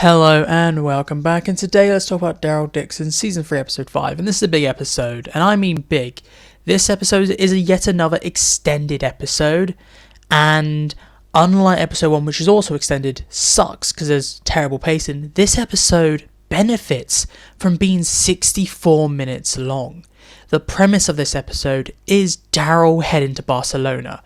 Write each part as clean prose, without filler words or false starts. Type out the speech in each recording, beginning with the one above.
Hello and welcome back, and today let's talk about Daryl Dixon Season 3 Episode 5, and this is a big episode, and I mean big. This episode is yet another extended episode, and unlike Episode 1, which is also extended, sucks because there's terrible pacing, this episode benefits from being 64 minutes long. The premise of this episode is Daryl heading to Barcelona.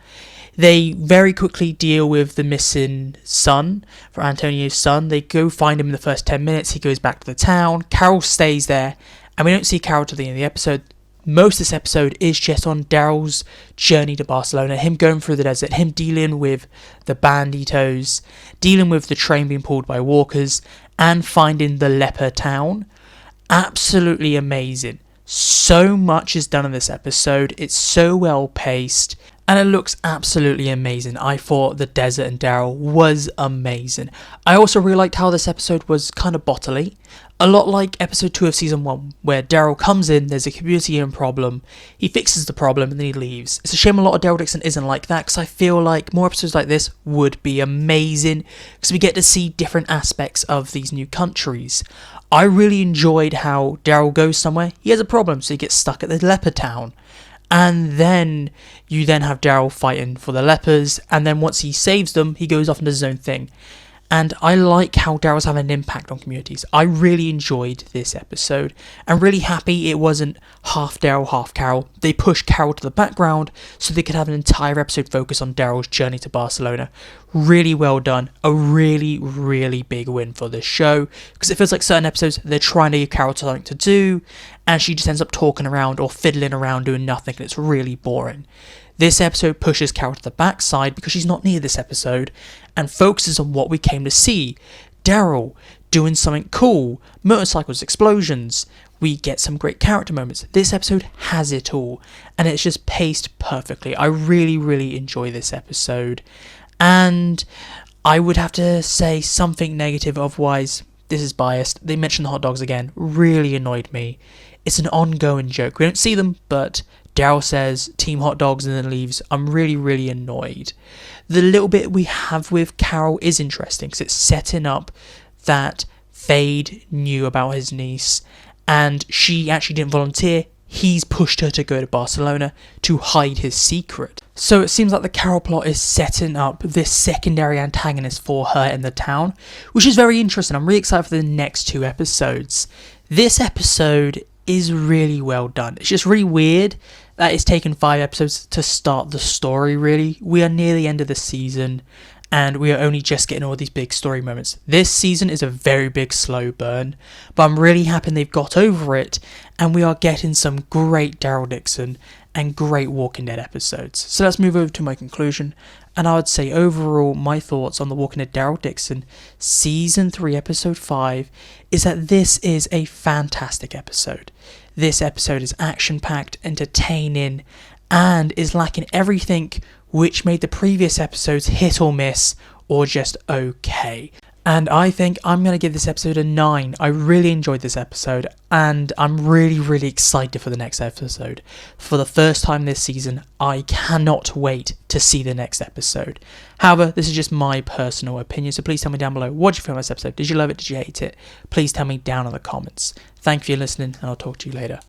They very quickly deal with the missing son, for Antonio's son. They go find him in the first 10 minutes. He goes back to the town. Carol stays there, and we don't see Carol till the end of the episode. Most of this episode is just on Daryl's journey to Barcelona, him going through the desert, him dealing with the banditos, dealing with the train being pulled by walkers, and finding the leper town. Absolutely amazing. So much is done in this episode. It's so well paced. And it looks absolutely amazing. I thought the desert and Daryl was amazing. I also really liked how this episode was kind of bottly. A lot like episode 2 of season 1, where Daryl comes in, there's a community and problem, he fixes the problem and then he leaves. It's a shame a lot of Daryl Dixon isn't like that, because I feel like more episodes like this would be amazing, because we get to see different aspects of these new countries. I really enjoyed how Daryl goes somewhere, he has a problem, so he gets stuck at the leper town. And then you have Daryl fighting for the lepers, and then once he saves them, he goes off and does his own thing. And I like how Daryl's having an impact on communities. I really enjoyed this episode. I'm really happy it wasn't half Daryl, half Carol. They pushed Carol to the background so they could have an entire episode focus on Daryl's journey to Barcelona. Really well done. A really, really big win for this show. Because it feels like certain episodes, they're trying to give Carol something to do, and she just ends up talking around or fiddling around doing nothing, and it's really boring. This episode pushes Carol to the backside because she's not near this episode and focuses on what we came to see. Daryl doing something cool, motorcycles, explosions. We get some great character moments. This episode has it all, and it's just paced perfectly. I really, really enjoy this episode, and I would have to say something negative, otherwise this is biased. They mentioned the hot dogs again. Really annoyed me. It's an ongoing joke. We don't see them, but Daryl says team hot dogs and then leaves. I'm really, really annoyed. The little bit we have with Carol is interesting because it's setting up that Fade knew about his niece and she actually didn't volunteer. He's pushed her to go to Barcelona to hide his secret. So it seems like the Carol plot is setting up this secondary antagonist for her in the town, which is very interesting. I'm really excited for the next 2 episodes. This episode is really well done. It's just really weird that it's taken 5 episodes to start the story, really. We are near the end of the season, and we are only just getting all these big story moments. This season is a very big slow burn, but I'm really happy they've got over it, and we are getting some great Daryl Dixon and great Walking Dead episodes. So let's move over to my conclusion, and I would say overall my thoughts on the Walking Dead Daryl Dixon Season 3 Episode 5 is that this is a fantastic episode. This episode is action-packed, entertaining, and is lacking everything which made the previous episodes hit or miss, or just okay. And I think I'm going to give this episode a 9. I really enjoyed this episode, and I'm really, really excited for the next episode. For the first time this season, I cannot wait to see the next episode. However, this is just my personal opinion, so please tell me down below, what did you feel of this episode? Did you love it? Did you hate it? Please tell me down in the comments. Thank you for listening, and I'll talk to you later.